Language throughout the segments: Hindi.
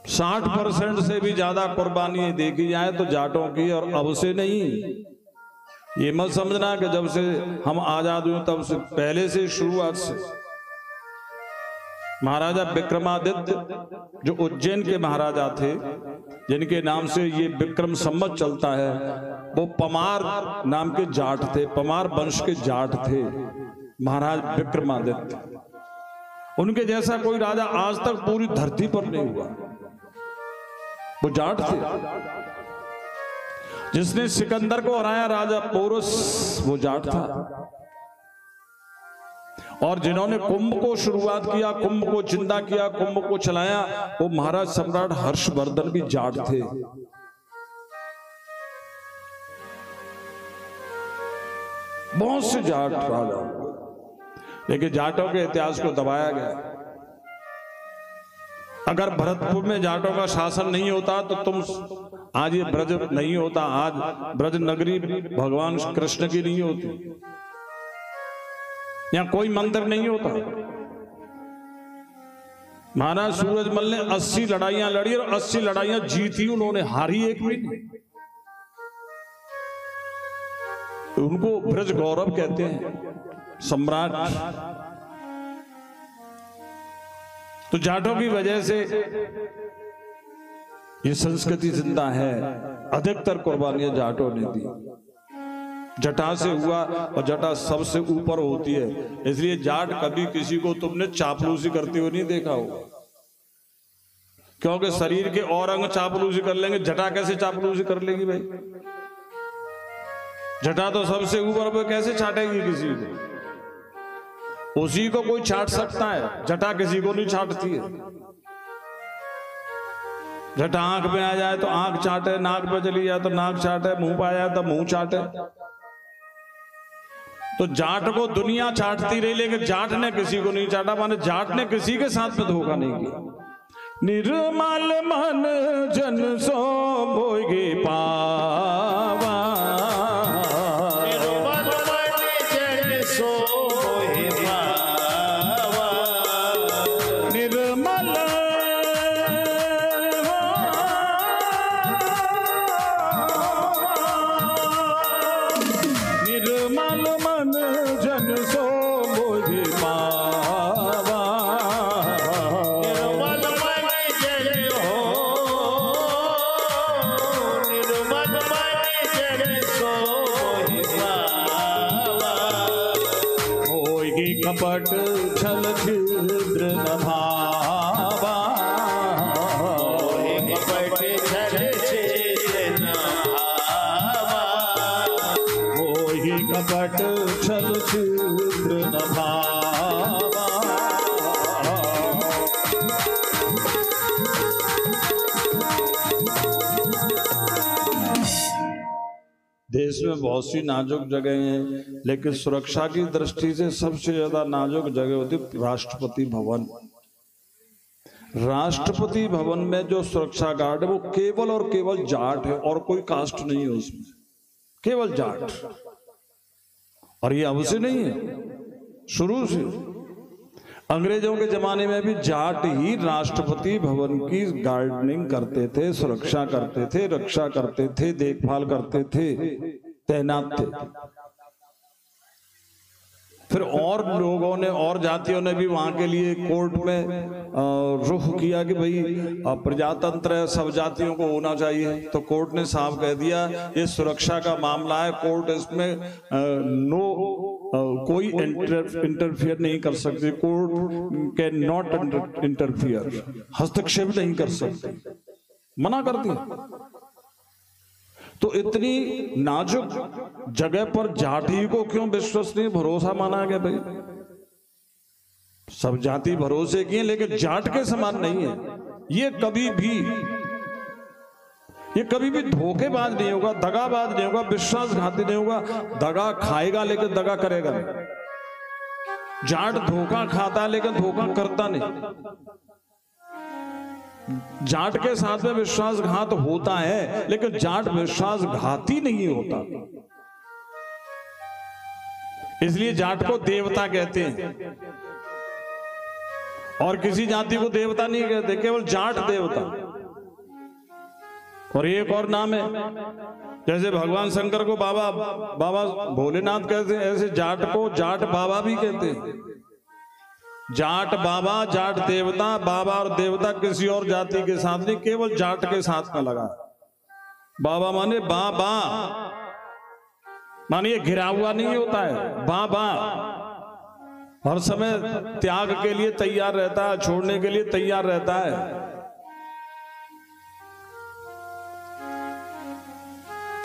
60% से भी ज्यादा कुर्बानी देखी जाए तो जाटों की, और अब से नहीं। ये मत समझना कि जब से हम आजाद हुए तब से, पहले से, शुरुआत से। महाराजा विक्रमादित्य जो उज्जैन के महाराजा थे, जिनके नाम से ये विक्रम संवत चलता है, वो पमार नाम के जाट थे, पमार वंश के जाट थे महाराज विक्रमादित्य। उनके जैसा कोई राजा आज तक पूरी धरती पर नहीं हुआ। वो जाट थे। जिसने सिकंदर को हराया राजा पोरस, वो जाट था। और जिन्होंने कुंभ को शुरुआत किया, कुंभ को जिंदा किया, कुंभ को चलाया, वो महाराज सम्राट हर्षवर्धन भी जाट थे। बहुत से जाट राजा, लेकिन जाटों के इतिहास को दबाया गया। अगर भरतपुर में जाटों का शासन नहीं होता तो तुम आज ये ब्रज नहीं होता, आज ब्रज नगरी भगवान कृष्ण की नहीं होती, यहाँ कोई मंदिर नहीं होता। महाराज सूरजमल ने 80 लड़ाइयां लड़ी और 80 लड़ाइयां जीती उन्होंने, हारी एक भी नहीं। उनको ब्रज गौरव कहते हैं, सम्राट। तो जाटों की वजह से ये संस्कृति जिंदा है। अधिकतर कुर्बानियां जाटों ने दी। जटा से हुआ, और जटा सबसे ऊपर होती है, इसलिए जाट कभी किसी को तुमने चापलूसी करते हुए नहीं देखा होगा। क्योंकि शरीर के और अंग चापलूसी कर लेंगे, जटा कैसे चापलूसी कर लेगी भाई? जटा तो सबसे ऊपर, पे कैसे चाटेगी किसी को? उसी को कोई चाट सकता है, जटा किसी को नहीं चाटती है। जटा आंख में आ जाए तो आंख चाटे, नाक पे चली जाए तो नाक चाटे, मुंह पे आ जाए तो मुंह चाटे। तो जाट को दुनिया चाटती रही, लेकिन जाट ने किसी को नहीं चाटा, माने जाट ने किसी के साथ में धोखा नहीं किया। निर्मल मन जन सो भोगे पावा, कपट छल छिद्र न भावा, कपट छल छिद्र न भावा, कपट छल छिद्र न भावा। देश में बहुत सी नाजुक जगह हैं, लेकिन सुरक्षा की दृष्टि से सबसे ज्यादा नाजुक जगह होती राष्ट्रपति भवन। राष्ट्रपति भवन में जो सुरक्षा गार्ड है वो केवल और केवल जाट है, और कोई कास्ट नहीं है उसमें, केवल जाट। और ये अब से नहीं है, शुरू से। अंग्रेजों के जमाने में भी जाट ही राष्ट्रपति भवन की गार्डनिंग करते थे, सुरक्षा करते थे, रक्षा करते थे, देखभाल करते थे, तैनात थे। फिर और लोगों ने, और जातियों ने भी वहां के लिए कोर्ट में रुख किया कि भाई प्रजातंत्र है, सब जातियों को होना चाहिए। तो कोर्ट ने साफ कह दिया ये सुरक्षा का मामला है, कोर्ट इसमें कोई इंटरफियर नहीं कर सकती, कोर्ट कैन नॉट इंटरफियर, हस्तक्षेप नहीं कर सकती, मना कर दिया। तो इतनी नाजुक जगह पर जाति को क्यों विश्वसनीय भरोसा माना गया भाई? सब जाति भरोसे की है, लेकिन जाट के समान नहीं है। ये कभी भी धोखेबाज नहीं होगा, दगाबाज नहीं होगा, विश्वासघाती नहीं होगा। दगा खाएगा लेकिन दगा करेगा नहीं। जाट धोखा खाता है लेकिन धोखा करता नहीं। जाट के साथ में विश्वासघात होता है, लेकिन जाट विश्वासघाती नहीं होता। इसलिए जाट को देवता कहते हैं, और किसी जाति को देवता नहीं कहते, केवल जाट देवता। और एक और नाम है, जैसे भगवान शंकर को बाबा बाबा भोलेनाथ कहते हैं, ऐसे जाट को जाट बाबा भी कहते हैं। जाट बाबा, जाट देवता, बाबा और देवता किसी और जाति के साथ नहीं, केवल जाट के साथ में लगा। बाबा माने बाबा, माने ये घिरा हुआ नहीं होता है, बाबा हर समय त्याग के लिए तैयार रहता है, छोड़ने के लिए तैयार रहता है।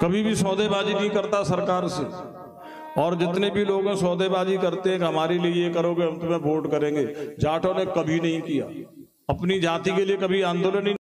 कभी भी सौदेबाजी नहीं करता सरकार से, और जितने भी लोग हैं सौदेबाजी करते हैं कि हमारे लिए ये करोगे हम तुम्हें वोट करेंगे, जाटों ने कभी नहीं किया। अपनी जाति के लिए कभी आंदोलन नहीं